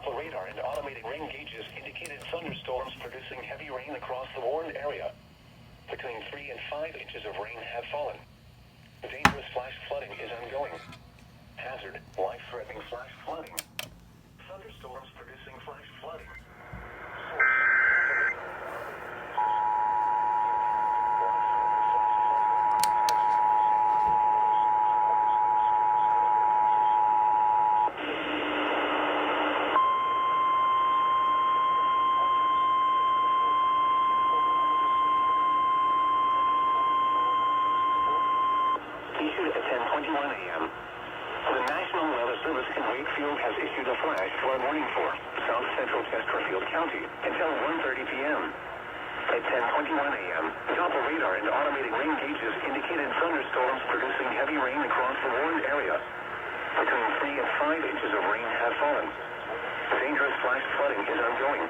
Doppler radar and automated rain gauges indicated thunderstorms producing heavy rain across the warned area. Between 3 and 5 inches of rain have fallen. Dangerous flash flooding is ongoing. Hazard, life-threatening flash flooding. Thunderstorms producing flash flooding. Issued at 10:21 a.m. The National Weather Service in Wakefield has issued a flash flood warning for South Central Chesterfield County until 1:30 p.m. At 10:21 a.m., Doppler radar and automated rain gauges indicated thunderstorms producing heavy rain across the warned area. Between 3 and 5 inches of rain have fallen. Dangerous flash flooding is ongoing.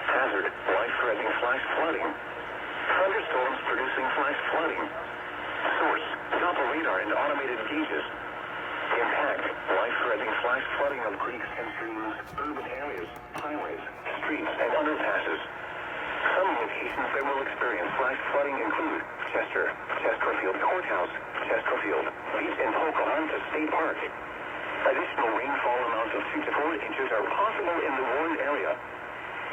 Hazard, life-threatening flash flooding. Thunderstorms producing flash flooding. Source, Doppler radar and automated gauges. Impact, life-threatening flash flooding of creeks and streams, urban areas, highways, streets, and underpasses. Some locations that will experience flash flooding include Chester, Chesterfield Courthouse, Chesterfield, Beach and Pocahontas State Park. Additional rainfall amounts of 2 to 4 inches are possible in the warned area.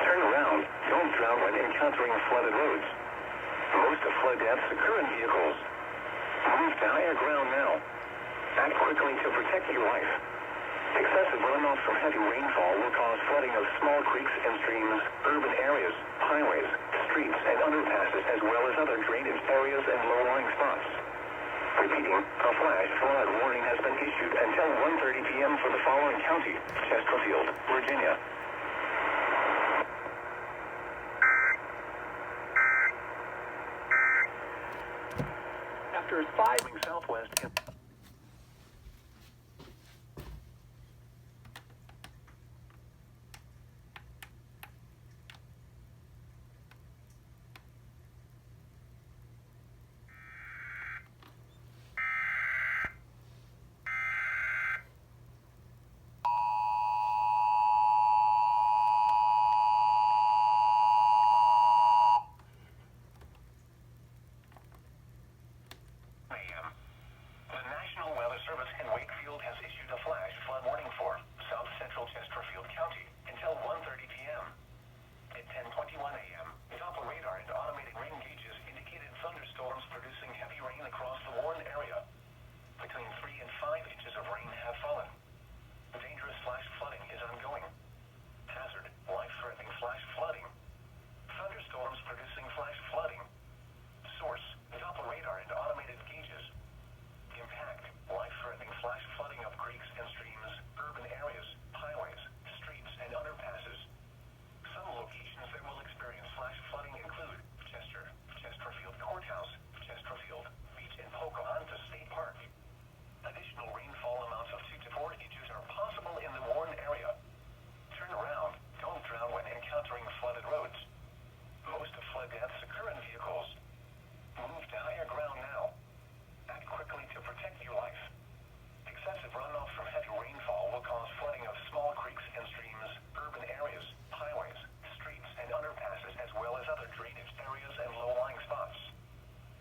Turn around, don't drown when encountering flooded roads. Most of flood deaths occur in vehicles. Move to higher ground now. Act quickly to protect your life. Excessive runoff from heavy rainfall will cause flooding of small creeks and streams, urban areas, highways, streets, and underpasses, as well as other drainage areas and low-lying spots. Repeating, a flash flood warning has been issued until 1:30 p.m. for the following county: Chesterfield, Virginia. After 5 southwest. The National Weather Service in Wakefield has issued a flash flood warning for South Central Chesterfield County until 1:30 p.m. At 10:21 a.m., Doppler radar and automated rain gauges indicated thunderstorms producing heavy rain across the warned area. Between 3 and 5 inches of rain have fallen. Dangerous flash flooding is ongoing. Hazard, life-threatening flash flooding. Thunderstorms producing flash flooding. Source, Doppler radar and automated gauges. Impact, life-threatening flash flooding of creeks and streams, urban areas, highways, streets, and underpasses. Some locations that will experience flash flooding include Chester, Chesterfield Courthouse, Chesterfield, Beach and Pocahontas State Park. Additional rainfall amounts of 2 to 4 inches are possible in the warned area. Turn around, don't drown when encountering flooded roads. Most of flood deaths occur in vehicles. Move to higher ground now. Act quickly to protect your life. Excessive runoff from heavy rainfall will cause flooding of small creeks and streams, urban areas, highways, streets, and underpasses, as well as other drainage areas and low-lying spots.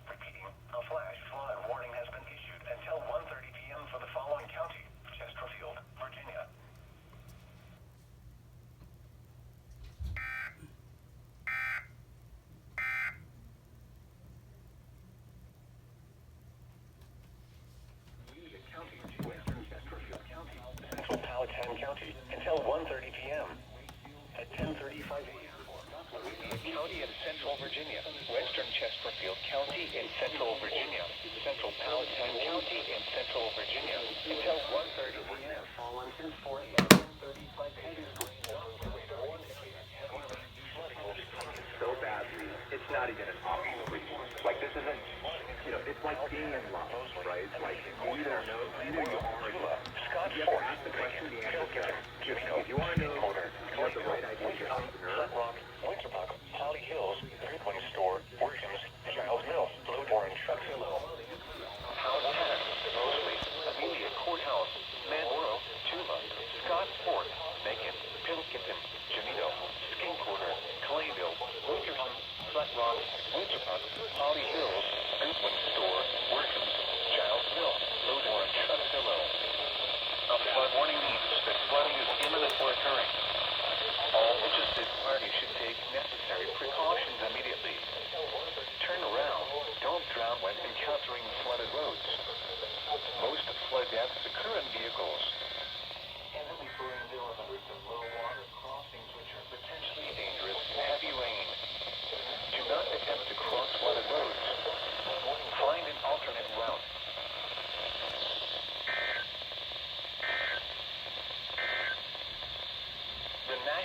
Repeating, a flash flood warning has been issued until 1:30 p.m. for the following county: Chesterfield, Virginia. County until 1:30 p.m. At 10:35 a.m. County in Central Virginia, Western Chesterfield County in Central Virginia, Central Powhatan County in Central Virginia until 1:30 p.m. Fallen since 4 a.m. 35 pages. So badly, it's not even an option. Like this isn't, it's like being in love, right? Like you don't know, either you are in love. Scott You have to ask the question, the answer is yes. If you want to know what the right idea is, you're entrepreneur. Rock, Winterbuck, Holly Hills, Goodwin Store, Williams, Giles Mill, Blueborn, Truxillo, Powhatan, Mosley, Amelia Courthouse, Manboro, Tula, Scott Fort, Macon, Pilsen.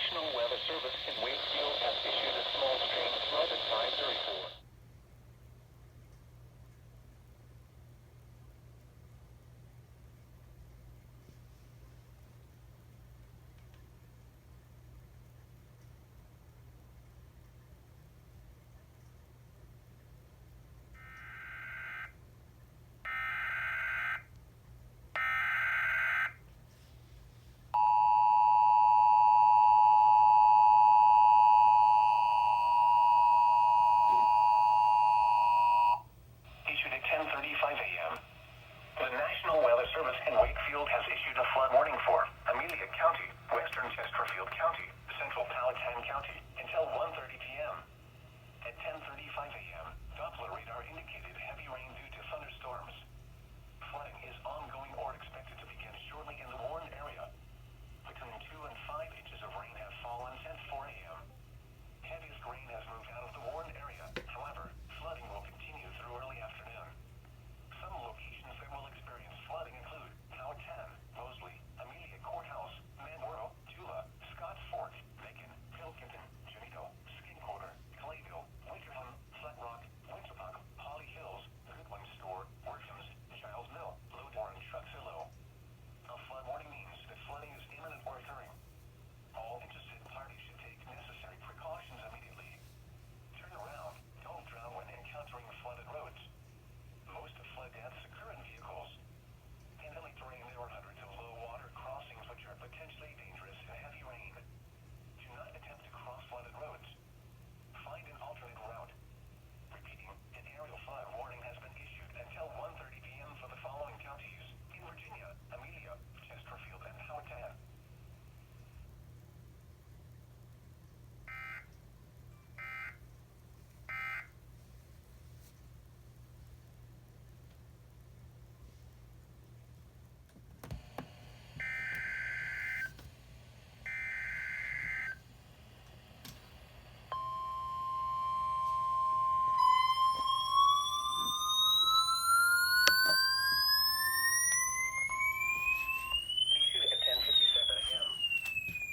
National Weather Service in Wakefield has issued a small stream flood advisory for issued at 10:35 a.m. The National Weather Service in Wakefield has issued a flood warning for Amelia County, Western Chesterfield County, Central Powhatan County until 1:30 p.m. At 10:35 a.m., Doppler radar indicated heavy rain due to thunderstorms. Flooding is ongoing or expected to begin shortly in the Warren area. Between 2 and 5 inches of rain have fallen since 4 a.m. Heaviest rain has moved out of the Warren area. However, flooding will continue through early afternoon. Some locations that will experience flooding include Powhatan, Mosley, Amelia Courthouse, Manboro, Tula, Scotts Fort, Macon, Pilkington, Junito, Skin Quarter, Clayville, Winterham, Flat Rock, Winterpuck, Holly Hills, Goodwin Store, Workham's, Giles Mill, Lodore, and Truxillo. A flood warning means that flooding is imminent or occurring. All interested parties should take necessary precautions immediately. Turn around. Don't drown when encountering flooded roads. Most flood deaths occur in vehicles. In hilly terrain, there are hundreds of low water crossings which are potentially dangerous in heavy rain. Do not attempt to cross flooded roads. Find an alternate route. Repeating, an aerial flood warning has been issued until 1:30 p.m. for the following counties in Virginia, Amelia, Chesterfield, and Powhatan. Issued at 10:57 a.m.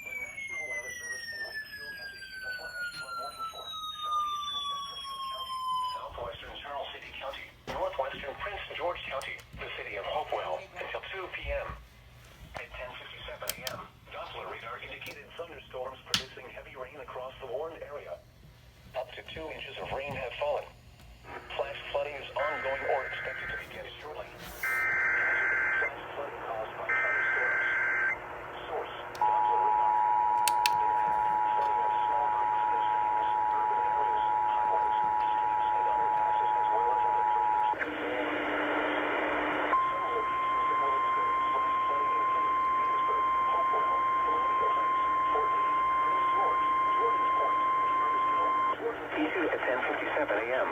The National Weather Service in Wakefield has issued a flash flood warning for southeastern Chesterfield County, southwestern Charles City County, northwestern Prince George County, the city of Hopewell, until 2 p.m. At 10:57 a.m., Doppler radar indicated thunderstorms producing heavy rain across the Warren area. Up to 2 inches of rain have fallen. Flash flooding is ongoing or expected to begin shortly. Flash flooding caused by thunderstorms. Source: Doppler radar. Impact: flooding of small creeks and streams, urban areas, highways, streets, and underpasses, as well as other drainage. Some locations that will experience flash flooding include Petersburg, Hopewell, Colonial Heights, Fort Lee, Prince George, Jordan's Point, Cartersville, Jordan. Issued at 10:57 a.m.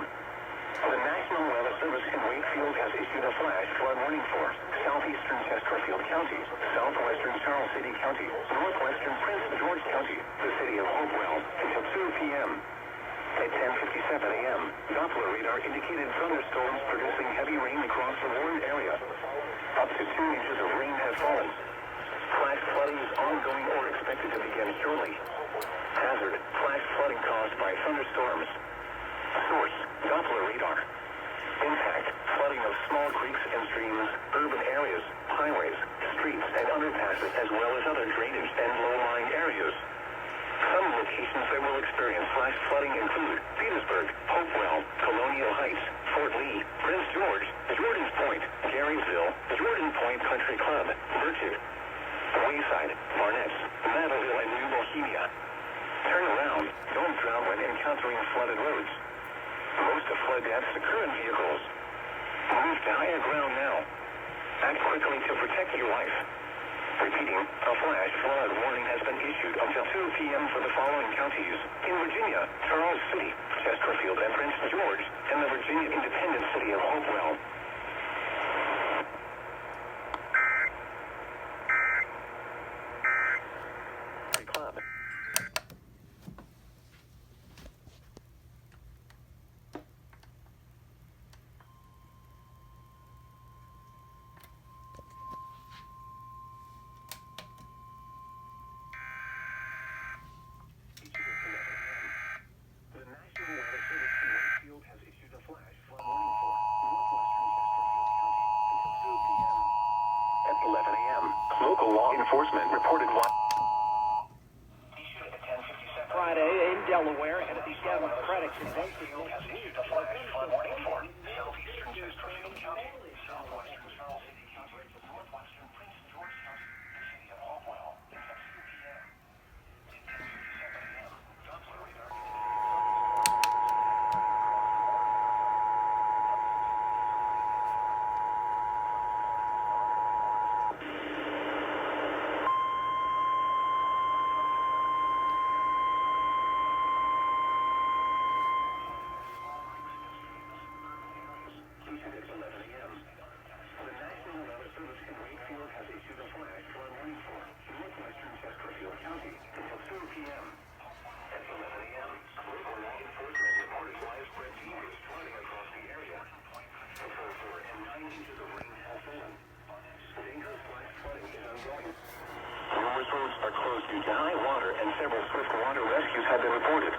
The National Weather Service in Wakefield has issued a flash flood warning for southeastern Chesterfield County, southwestern Charles City County, northwestern Prince George County, the city of Hopewell, until 2 p.m. At 10:57 a.m., Doppler radar indicated thunderstorms producing heavy rain across the Warren area. Up to 2 inches of rain have fallen. Flash flooding is ongoing or expected to begin shortly. Hazard: flash flooding caused by thunderstorms. Source: Doppler radar. Impact: flooding of small creeks and streams, urban areas, highways, streets, and underpasses, as well as other drainage and low-lying areas. Some locations that will experience flash flooding include Petersburg, Hopewell, Colonial Heights, Fort Lee, Prince George, Jordan's Point, Garysville, Jordan Point Country Club, Birchwood, Wayside, Barnett's, Madville, and New Bohemia. Turn around. Don't drown when encountering flooded roads. Most of flood deaths occur in vehicles. Move to higher ground now. Act quickly to protect your life. Repeating, a flash flood warning has been issued until 2 p.m. for the following counties in Virginia, Charles City, Chesterfield, and Prince George, and the Virginia independent city of Hopewell. Club. well aware, and if these Gavin Craddock Field has issued a flash flood warning for southeastern Chesterfield County, southwestern Charles City County, northwestern Prince George County, the city of Hopewell, until 2 p.m. At 10:57 a.m., Doppler radar issued at 11 a.m. The National Weather Service in Wakefield has issued a flash flood warning for northwestern Chesterfield County until 2 p.m. At 11 a.m., local law enforcement reported widespread dangerous flooding across the area. Before 4 and 9 inches of rain have fallen. Dangerous flash flooding is ongoing. Numerous roads are closed due to high water, and several swift water rescues have been reported.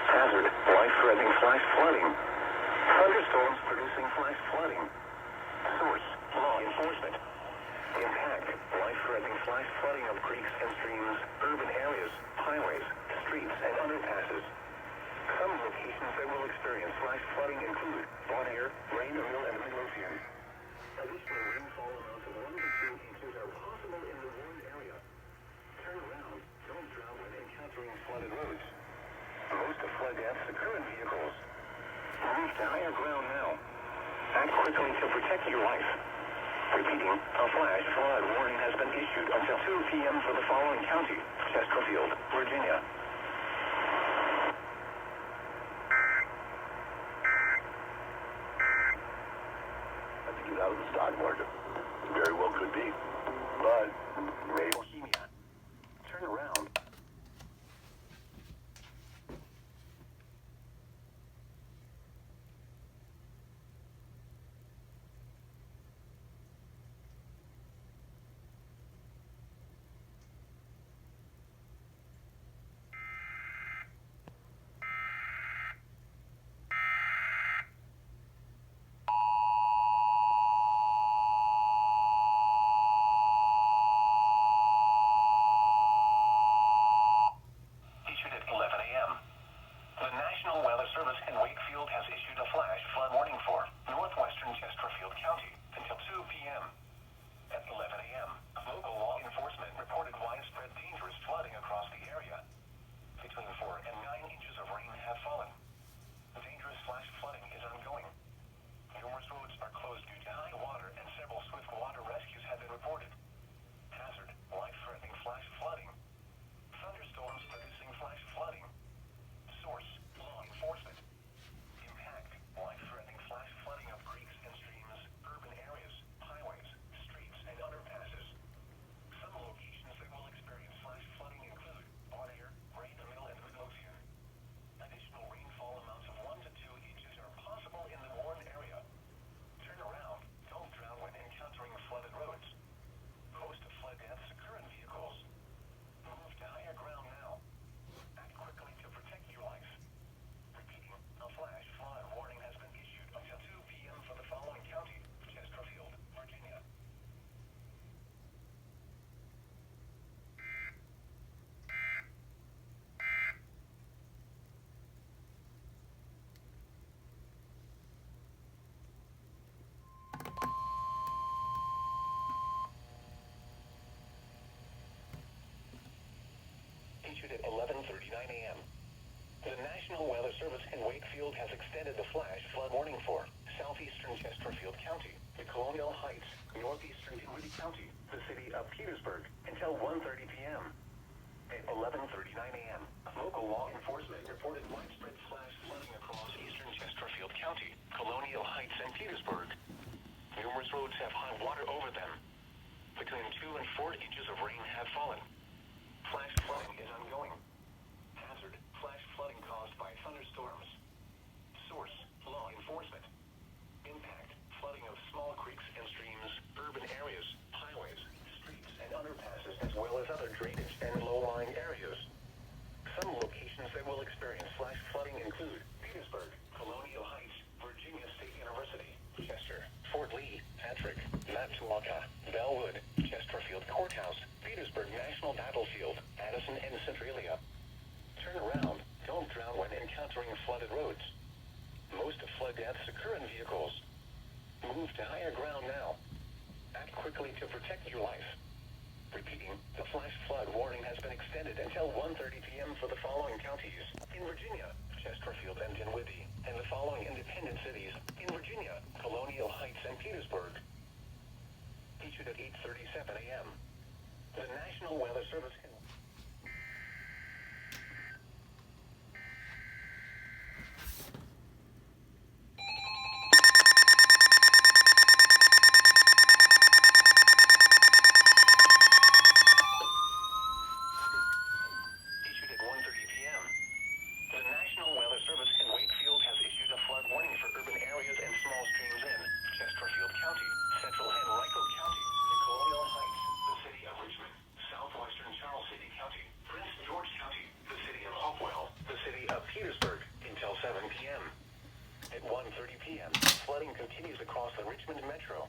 Hazard, life-threatening flash flooding. Thunderstorms producing flash flooding. Source, law enforcement. Impact, life-threatening flash flooding of creeks and streams, urban areas, highways, streets, and underpasses. Some locations that will experience flash flooding include Bonnier, Rainville, and Midlothian. Additional rainfall amounts of 1 to 2 inches are possible in the warned area. Turn around, don't drown when encountering flooded roads. Most of flood deaths occur in vehicles. Move to higher ground now. Act quickly to protect your life. Repeating, a flash flood warning has been issued until 2 p.m. for the following county: Chesterfield, Virginia. To get out of the stock market. Very well could be. But maybe. Bohemia. Turn around. Issued at 11 a.m. The National Weather Service in Wakefield has issued a flash flood warning for northwestern Chesterfield County until 2 p.m. At 11 a.m., local law enforcement reported widespread dangerous flooding across the area. Between 4 and 9 inches of rain have fallen. Dangerous flash flooding is ongoing. Numerous roads are closed due to high water, and several swift water rescues have been reported. Hazard, life-threatening flash flooding. Thunderstorms producing flash flooding. Source, law enforcement. Impact, life-threatening flash flooding of creeks and streams, urban areas, highways, streets, and underpasses. Some locations that will experience flash flooding include Bonnier, Rainville, and Midlothian. Additional rainfall amounts of 1 to 2 inches are possible in the warned area. Turn around, don't drown when encountering flooded roads. Most of flood deaths occur in vehicles. Move to higher ground now. Act quickly to protect your life. Repeating, a flash flood warning has been issued until 2 p.m. for the following county: Chesterfield, Virginia. Issued at 11:39 a.m. The National Weather Service in Wakefield has extended the flash flood warning for southeastern Chesterfield County, the Colonial Heights, northeastern Dinwiddie County, the city of Petersburg, until 1:30 p.m. At 11:39 a.m., local law enforcement reported widespread flash flooding across eastern Chesterfield County, Colonial Heights, and Petersburg. Numerous roads have high water over them. Between 2 and 4 inches of rain have fallen. Flash flooding is ongoing. Hazard, flash flooding caused by thunderstorms. Source, law enforcement. Impact, flooding of small creeks and streams, urban areas, highways, streets, and underpasses, as well as other drainage and low-lying areas. Some locations that will experience flash flooding include Petersburg, Colonial Heights, Virginia State University, Chester, Fort Lee, Patrick, Matsuoka, Bellwood, Chesterfield Courthouse, Petersburg National Battlefield, Addison, and Centralia. Turn around, don't flooded roads. Most flood deaths occur in vehicles. Move to higher ground now. Act quickly to protect your life. Repeating, the flash flood warning has been extended until 1:30 p.m. for the following counties. In Virginia, Chesterfield and Dinwiddie, and the following independent cities. In Virginia, Colonial Heights and Petersburg. Issued at 8:37 a.m. The National Weather Service can... Issued at 1:30 p.m. The National Weather Service in Wakefield has issued a flood warning for urban areas and small streams in Chesterfield County, Central Henrico County, Colonial Heights, the city of Richmond, southwestern Charles City County, Prince George County, the city of Hopewell, the city of Petersburg, until 7 p.m. At 1:30 p.m., flooding continues across the Richmond metro.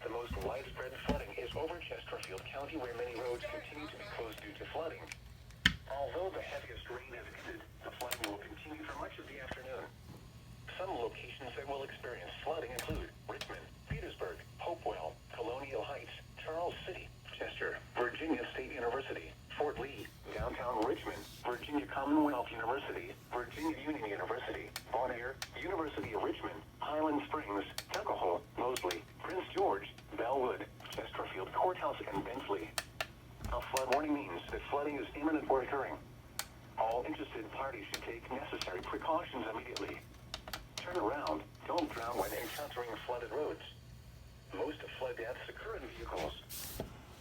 The most widespread flooding is over Chesterfield County, where many roads continue to be closed due to flooding. Although the heaviest rain has ended, the flooding will continue for much of the afternoon. Some locations that will experience flooding include Richmond, Petersburg, Hopewell, Colonial Heights, Charles City, Chester, Virginia State University, Fort Lee, downtown Richmond, Virginia Commonwealth University, Virginia Union University, Bon Air, University of Richmond, Highland Springs, Tuckahoe, Moseley, Prince George, Bellwood, Chesterfield Courthouse, and Bentley. A flood warning means that flooding is imminent or occurring. All interested parties should take necessary precautions immediately. Turn around. Don't drown when encountering flooded roads. Most flood deaths occur in vehicles.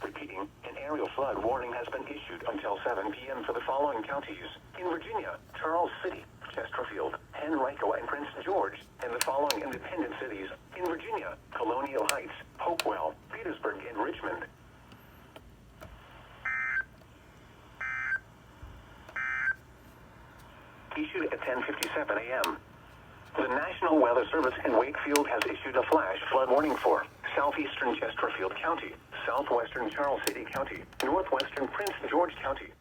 Repeating, an aerial flood warning has been issued until 7 p.m. for the following counties. In Virginia, Charles City, Chesterfield, Henrico, and Prince George, and the following independent cities. In Virginia, Colonial Heights, Hopewell, Petersburg, and Richmond. Issued at 10:57 a.m. The National Weather Service in Wakefield has issued a flash flood warning for southeastern Chesterfield County, southwestern Charles City County, northwestern Prince George County.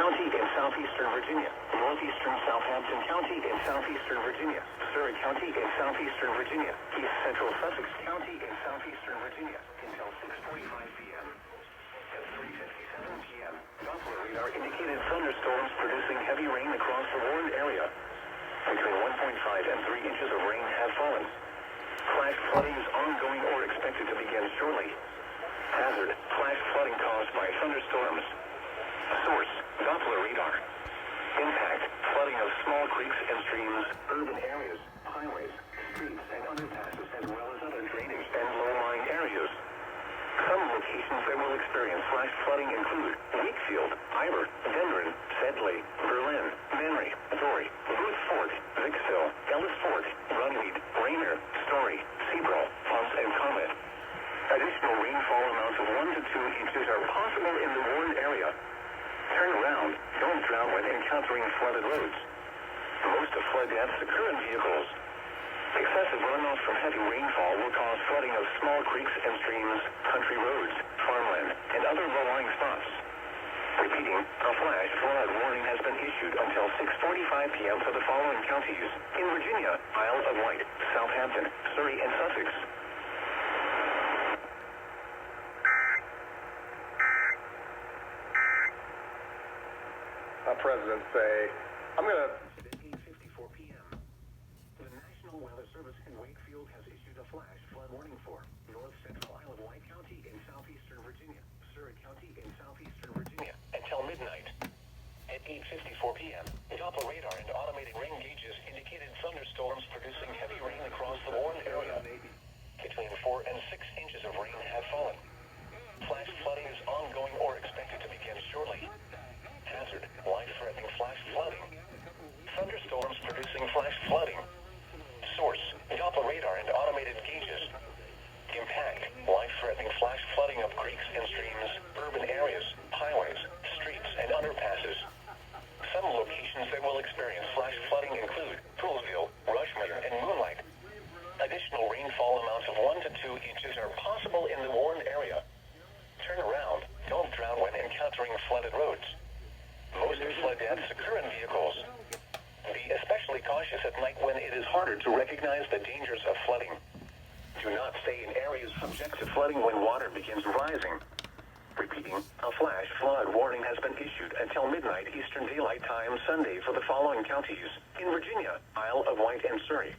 County in southeastern Virginia, northeastern Southampton County in southeastern Virginia, Surrey County in southeastern Virginia, east central Sussex County in southeastern Virginia until 6:45 p.m. At 3:57 p.m., Doppler radar indicated thunderstorms producing heavy rain across the warned area. Between 1.5 and 3 inches of rain have fallen. Flash flooding is ongoing or expected to begin shortly. Hazard, flash flooding caused by thunderstorms. Source, Doppler radar. Impact, flooding of small creeks and streams, urban areas, highways, streets, and underpasses, as well as other drainage and low-lying areas. Some locations that will experience flash flooding include Wakefield, Ivor, Denver, Sedley, Berlin, Manry, Torrey, Booth Fort, Vicksville, Ellis Fort, Runnymede, Rainier, Story, Seabrook, Ponce, and Comet. Additional rainfall amounts of 1 to 2 inches are possible in the warned area. Turn around, don't drown when encountering flooded roads. Most of flood deaths occur in vehicles. Excessive runoff from heavy rainfall will cause flooding of small creeks and streams, country roads, farmland, and other low-lying spots. Repeating, a flash flood warning has been issued until 6:45 p.m. for the following counties: in Virginia, Isle of Wight, Southampton, Surrey, and Sussex. President say, I'm going to... At 8:54 p.m. The National Weather Service in Wakefield has issued a flash flood warning for north central Isle of Wight County in southeastern Virginia, Surrey County in southeastern Virginia, until midnight. At 8:54 p.m., Doppler radar and automated rain gauges indicated thunderstorms producing heavy rain across the warned area. Between 4 and 6 inches of rain have fallen. Flash flooding is ongoing or expected to begin shortly. Hazard, life-threatening flash flooding. Thunderstorms producing flash flooding. Source, Doppler radar and automated gauges. Impact, life-threatening flash flooding of creeks and streams, urban areas, highways, streets, and underpasses. Some locations that will experience flash flooding include Poolsville, Rushmere, and Moonlight. Additional rainfall amounts of 1 to 2 inches are possible in the warned area. Turn around, don't drown when encountering flooded roads. Most flood deaths occur in vehicles. Be especially cautious at night when it is harder to recognize the dangers of flooding. Do not stay in areas subject to flooding when water begins rising. Repeating, a flash flood warning has been issued until midnight Eastern Daylight Time Sunday for the following counties: in Virginia, Isle of Wight, and Surrey.